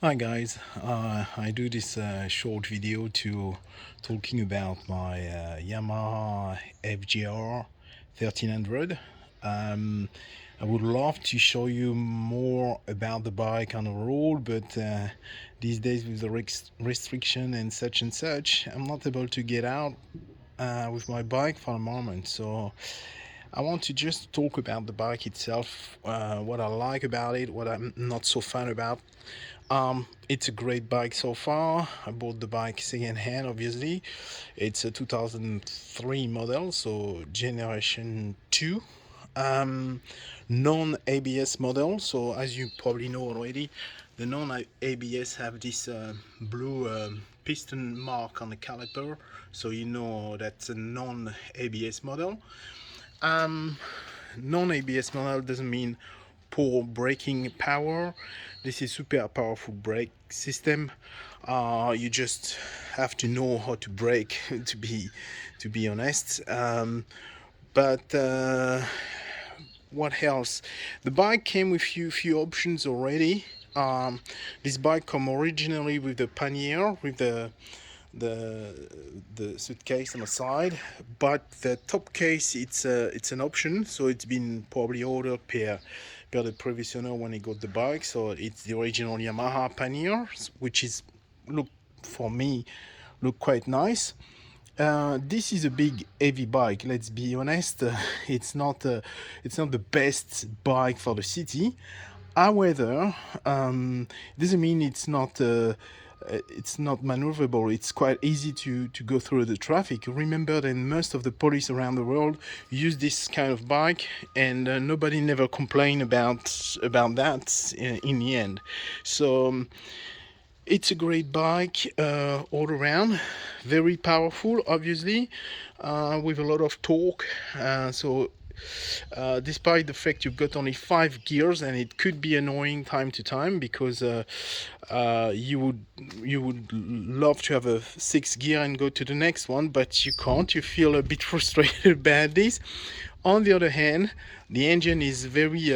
Hi guys, I do this short video to talking about my Yamaha FJR 1300. Um, I would love to show you more about the bike on the road, but these days with the restriction and such, I'm not able to get out with my bike for the moment. So I want to just talk about the bike itself, what I like about it, what I'm not so fan about. It's a great bike so far. I bought the bike second hand, obviously. It's a 2003 model, so generation 2. Um, Non-ABS model. So as you probably know already, the non-ABS have this blue piston mark on the caliper, so you know that's a non-ABS model. Um, Non-ABS model doesn't mean poor braking power. This is super powerful brake system. You just have to know how to brake to be honest. But what else? The bike came with few options already. This bike come originally with the pannier, with the the suitcase on the side, but the top case it's an option, so it's been probably ordered per the previous owner when he got the bike. So it's the original Yamaha pannier, which is look for me look quite nice. This is a big heavy bike. Let's be honest. It's not the best bike for the city. However, doesn't mean it's not maneuverable. It's quite easy to go through the traffic. Remember that most of the police around the world use this kind of bike, and nobody never complained about that in the end. So it's a great bike all around, very powerful, obviously, with a lot of torque. Despite the fact you've got only 5 gears, and it could be annoying time to time because you would love to have a 6 gear and go to the next one, but you can't. You feel a bit frustrated about this. On the other hand, the engine is very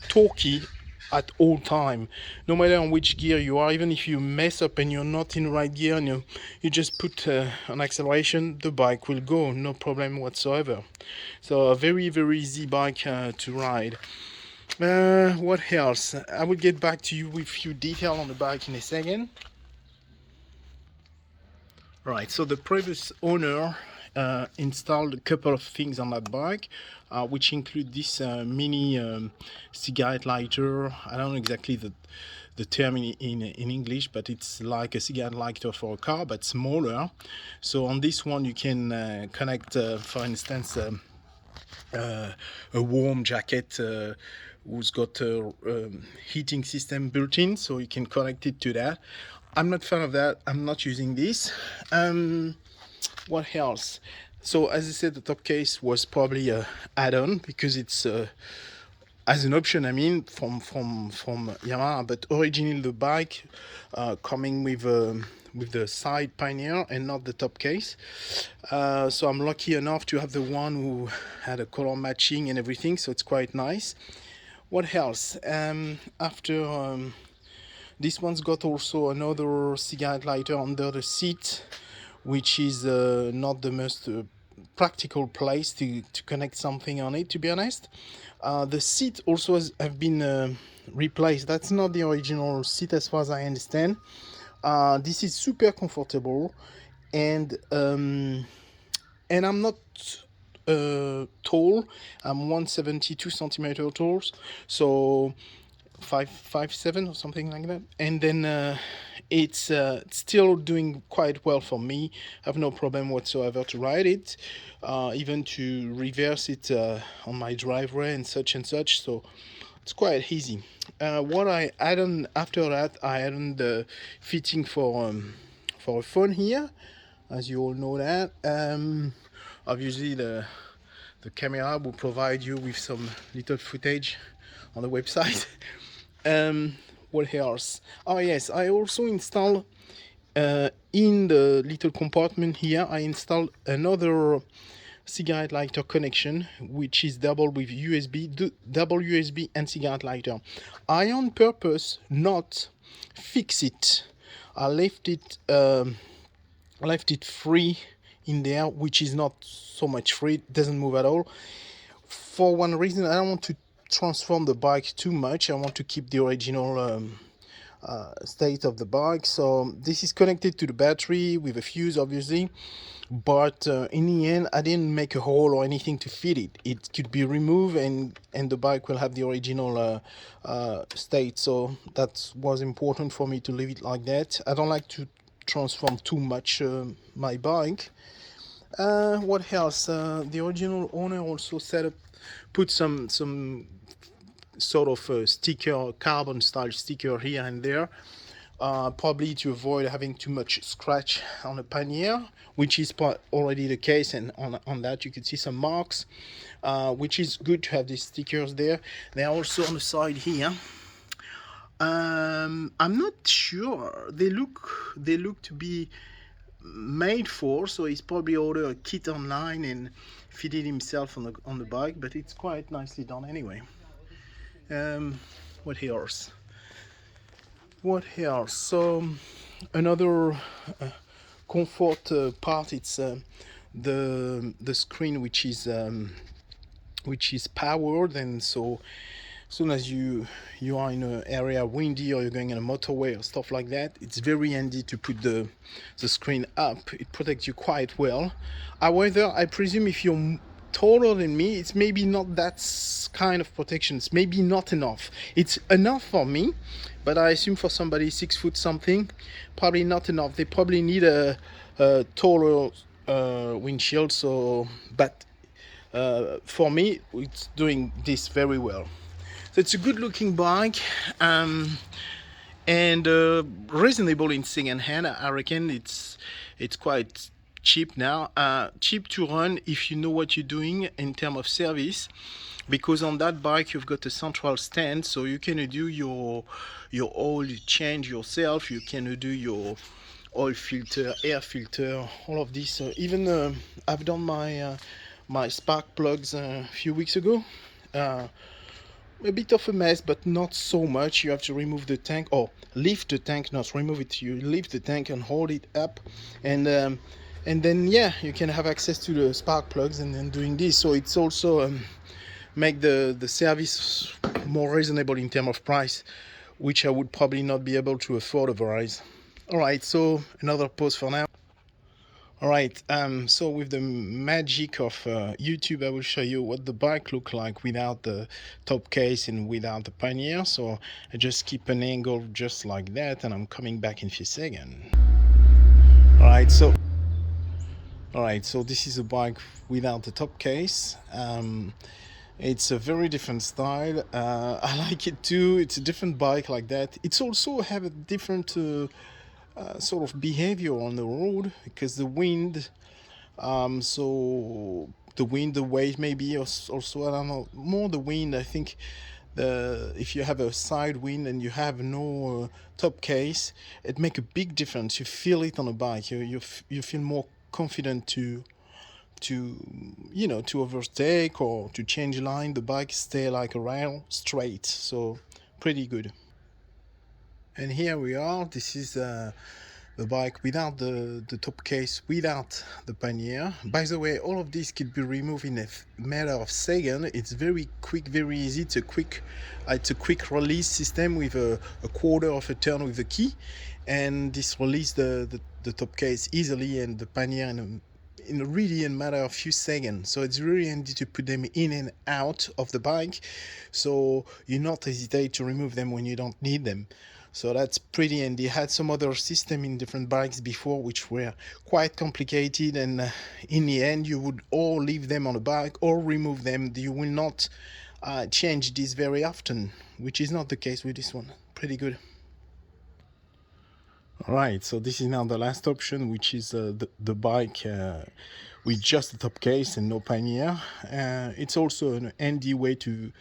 torquey at all time, no matter on which gear you are. Even if you mess up and you're not in the right gear, and you just put an acceleration, the bike will go, no problem whatsoever. So a very easy bike to ride. What else? I will get back to you with few detail on the bike in a second. Right, so the previous owner installed a couple of things on that bike, which include this mini cigarette lighter. I don't know exactly the term in English, but it's like a cigarette lighter for a car, but smaller. So on this one, you can connect, for instance, a warm jacket who's got a heating system built in, so you can connect it to that. I'm not fan of that. I'm not using this. What else? So as I said, the top case was probably a add-on because it's as an option. I mean, from Yamaha, but originally the bike coming with the side pannier and not the top case. So I'm lucky enough to have the one who had a color matching and everything. So it's quite nice. What else? After this one's got also another cigarette lighter under the seat, which is not the most practical place to connect something on it, to be honest. The seat also have been replaced. That's not the original seat as far as I understand. This is super comfortable, and I'm not tall. I'm 172 centimeter tall, so 5'7" or something like that. And then it's still doing quite well for me. I have no problem whatsoever to ride it, even to reverse it on my driveway and such. So it's quite easy. What I add on after that, I add on the fitting for a phone here, as you all know that. Obviously the camera will provide you with some little footage on the website. um, what else? Oh yes, I also installed in the little compartment here, I installed another cigarette lighter connection, which is double with USB, double USB and cigarette lighter. I on purpose not fix it. I left it free in there, which is not so much free. It doesn't move at all. For one reason, I don't want to transform the bike too much. I want to keep the original state of the bike. So this is connected to the battery with a fuse, obviously, but in the end I didn't make a hole or anything to fit it. It could be removed, and the bike will have the original state. So that was important for me to leave it like that. I don't like to transform too much my bike. What else? The original owner also put some sort of sticker, carbon style sticker here and there, probably to avoid having too much scratch on the pannier, which is already the case, and on that you can see some marks, which is good to have these stickers there. They are also on the side here. I'm not sure. They look to be made for, so he's probably ordered a kit online and fit it himself on the bike, but it's quite nicely done anyway. What else? So another comfort part, it's the screen, which is powered, and so as soon as you are in an area windy, or you're going in a motorway or stuff like that, it's very handy to put the screen up. It protects you quite well. However, I presume if you're taller than me, it's maybe not that kind of protection. It's maybe not enough. It's enough for me, but I assume for somebody 6 foot something, probably not enough. They probably need a taller windshield. So, but for me, it's doing this very well. So it's a good looking bike, and reasonable in second hand. I reckon it's quite cheap now, cheap to run if you know what you're doing in terms of service, because on that bike you've got a central stand, so you can do your oil change yourself. You can do your oil filter, air filter, all of this. Even I've done my spark plugs a few weeks ago. A bit of a mess, but not so much. You have to remove the tank, or lift the tank, not remove it. You lift the tank and hold it up, and then yeah, you can have access to the spark plugs, and then doing this. So it's also make the service more reasonable in terms of price, which I would probably not be able to afford otherwise. All right, so another pause for now. All right, so with the magic of YouTube, I will show you what the bike look like without the top case and without the pannier. So I just keep an angle just like that, and I'm coming back in a few seconds. All right, so this is a bike without the top case. It's a very different style. I like it too. It's a different bike like that. It's also have a different sort of behavior on the road, because the wind, so the wind, the weight maybe also, I don't know, more the wind. I think if you have a side wind and you have no top case, it make a big difference. You feel it on a bike. You feel more confident to to overtake or to change line. The bike stay like a rail straight, so pretty good. And here we are. This is the bike without the top case, without the pannier. By the way, all of this could be removed in a matter of seconds. It's very quick, very easy. It's a quick release system with a quarter of a turn with the key, and this release the top case easily, and the pannier in really a matter of few seconds. So it's really handy to put them in and out of the bike, so you not hesitate to remove them when you don't need them. So that's pretty handy. I had some other system in different bikes before which were quite complicated, and in the end you would all leave them on the bike or remove them. You will not change this very often, which is not the case with this one. Pretty good. All right, so this is now the last option, which is the bike with just the top case and no pannier. It's also an handy way to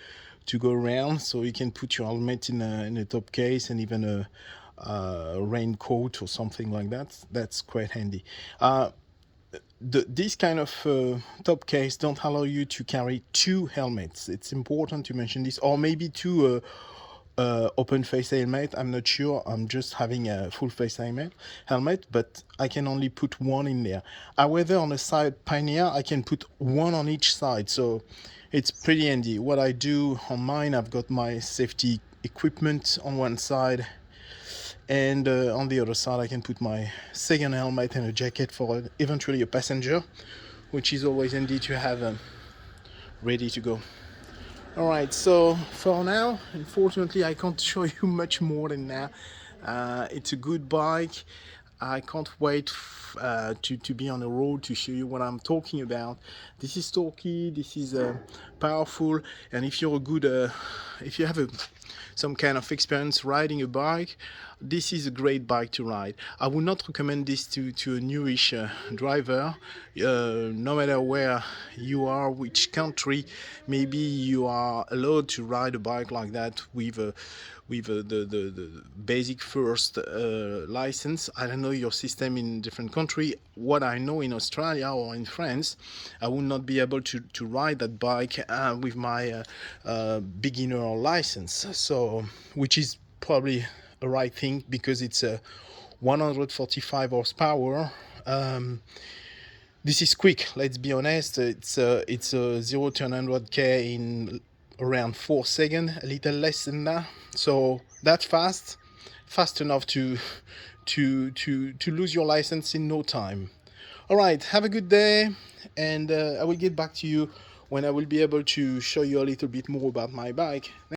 go around, so you can put your helmet in a top case, and even a raincoat or something like that. That's quite handy. This kind of top case don't allow you to carry two helmets. It's important to mention this, or maybe two open face helmet. I'm not sure. I'm just having a full face helmet, but I can only put one in there. However, on the side Pioneer, I can put one on each side, so it's pretty handy. What I do on mine, I've got my safety equipment on one side, and on the other side I can put my second helmet and a jacket for eventually a passenger, which is always handy to have ready to go. Alright, so for now, unfortunately, I can't show you much more than that. It's a good bike. I can't wait to be on the road to show you what I'm talking about. This is torquey, this is powerful, and if you're a good, if you have some kind of experience riding a bike, this is a great bike to ride. I would not recommend this to a newish driver, no matter where you are, which country. Maybe you are allowed to ride a bike like that with the basic first license. I don't know your system in different country. What I know in Australia or in France, I would not be able to ride that bike with my beginner license. So, which is probably a right thing, because it's a 145 horsepower. This is quick. Let's be honest. It's a 0 to 100k in around 4 seconds, a little less than that. So that's fast enough to lose your license in no time. All right, have a good day, and I will get back to you when I will be able to show you a little bit more about my bike.